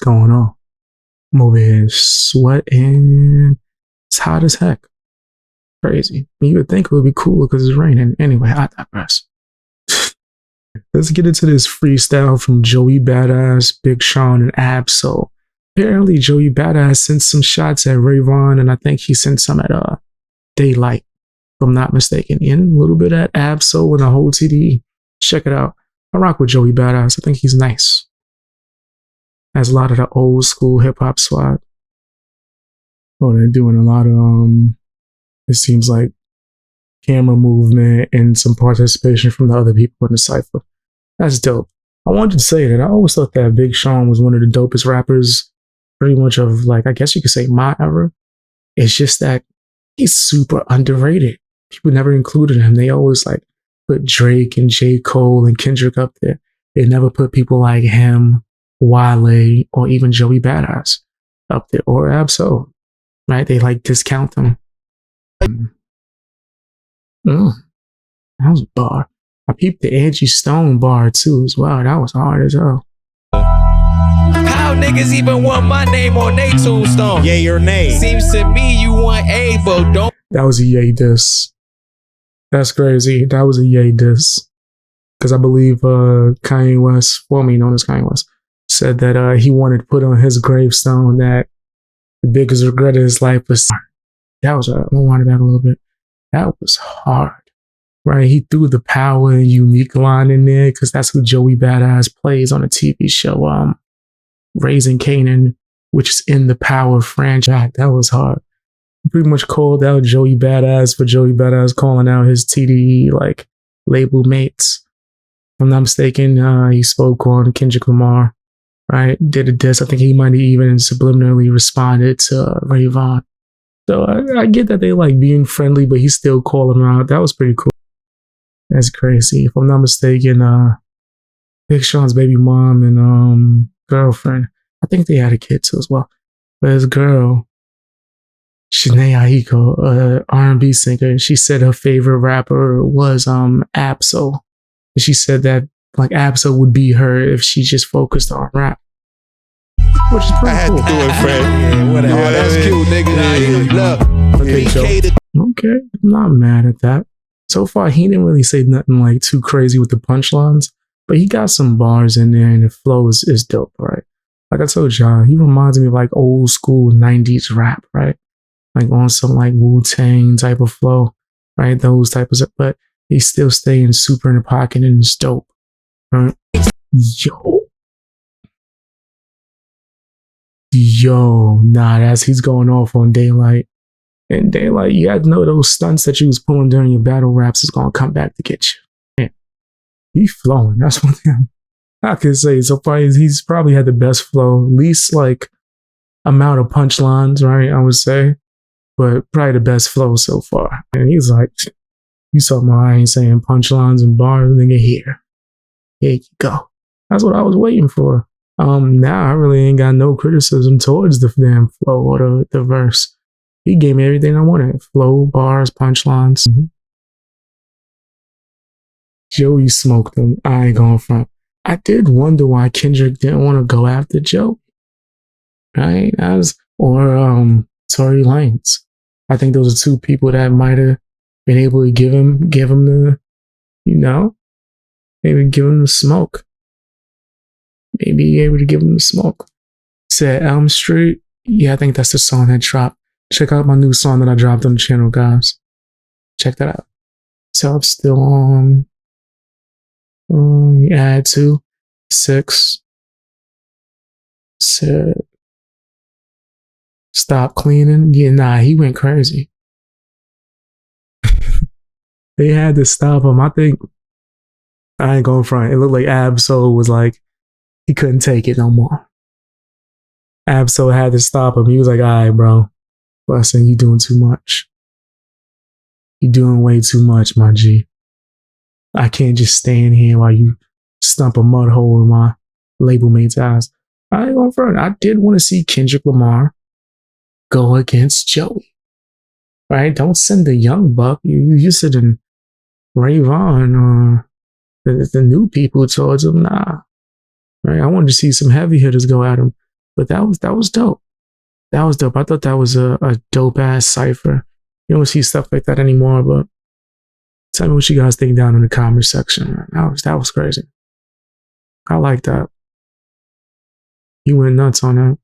going on? I'm over here sweating. It's hot as heck. Crazy. You would think it would be cooler because it's raining. Anyway, I digress. Let's get into this freestyle from Joey Badass, Big Sean, and Ab-Soul. Apparently, Joey Badass sent some shots at Vaughn, and I think he sent some at Daylyt, if I'm not mistaken. And a little bit at Ab-Soul and a whole TDE. Check it out. I rock with Joey Badass. I think he's nice. Has a lot of the old school hip hop swag. Oh, they're doing a lot of it seems like camera movement and some participation from the other people in the cypher. That's dope. I wanted to say that I always thought that Big Sean was one of the dopest rappers, pretty much of like, I guess you could say my era. It's just that he's super underrated. People never included him. They always like put Drake and J. Cole and Kendrick up there. They never put people like him, Wale, or even Joey Badass up there, or Ab-Soul, right? They like discount them. That was a bar. I peeped the Angie Stone bar too as well. That was hard as hell. How niggas even want my name on they tombstone? Yeah, your name. Seems to me you want A, but don't. That was a yay diss. That's crazy. That was a yay diss. Because I believe Kanye West, formerly known as Kanye West, said that he wanted to put on his gravestone that the biggest regret of his life was. That was, I'm gonna wind it back a little bit. That was hard, right? He threw the Power and Unique line in there because that's who Joey Badass plays on a TV show, Raising Kanan, which is in the Power franchise. That was hard. Pretty much called out Joey Badass for Joey Badass calling out his TDE like label mates. If I'm not mistaken, he spoke on Kendrick Lamar, right? Did a diss. I think he might have even subliminally responded to Vaughn. So I get that they like being friendly, but he still called him out. That was pretty cool. That's crazy. If I'm not mistaken, Big Sean's baby mom and girlfriend, I think they had a kid too as well. But his girl, Shanae Aiko, R&B singer, she said her favorite rapper was Ab-Soul. And she said that like Ab-Soul would be her if she just focused on rap. Which is pretty cool. I had to do it, friend. Yeah, whatever. Yeah, that's cute, nigga. Look. Okay, okay, I'm not mad at that. So far, he didn't really say nothing like too crazy with the punchlines, but he got some bars in there and the flow is dope, right? Like I told y'all, he reminds me of like old school 90s rap, right? Like on some like Wu-Tang type of flow, right? Those type of stuff, but he's still staying super in the pocket and it's dope, right? Yo, nah, that's he's going off on Daylyt. And Daylyt, you had to know those stunts that you was pulling during your battle raps is gonna come back to get you. Man, he flowing. That's one thing I can say. So far, he's probably had the best flow, least like amount of punchlines, right? I would say, but probably the best flow so far. And he's like, you saw my I ain't saying punchlines and bars, nigga. Here you go. That's what I was waiting for. Now I really ain't got no criticism towards the damn flow or the verse. He gave me everything I wanted. Flow, bars, punchlines. Joey smoked him. I ain't going front. I did wonder why Kendrick didn't want to go after Joey. Right? Or Tory Lanez. I think those are two people that might have been able to give him the, maybe give him the smoke. Maybe able to give him the smoke. Said Elm Street. Yeah, I think that's the song that dropped. Check out my new song that I dropped on the channel, guys. Check that out. So I'm still on. Add 2, 6. Said stop cleaning. Yeah, nah, he went crazy. They had to stop him. I think I ain't going front. It looked like Ab-Soul was like, he couldn't take it no more. Ab-Soul had to stop him. He was like, all right, bro. Listen, you doing too much. You doing way too much, my G. I can't just stand here while you stump a mud hole in my label mate's eyes. I ain't going front. I did want to see Kendrick Lamar go against Joey. Right? Don't send the young buck. You sending Vaughn or the new people towards him. Nah. Right? I wanted to see some heavy hitters go at him. But that was dope. That was dope. I thought that was a dope ass cipher. You don't see stuff like that anymore, but tell me what you guys think down in the comment section, man. That was crazy. I like that. You went nuts on that.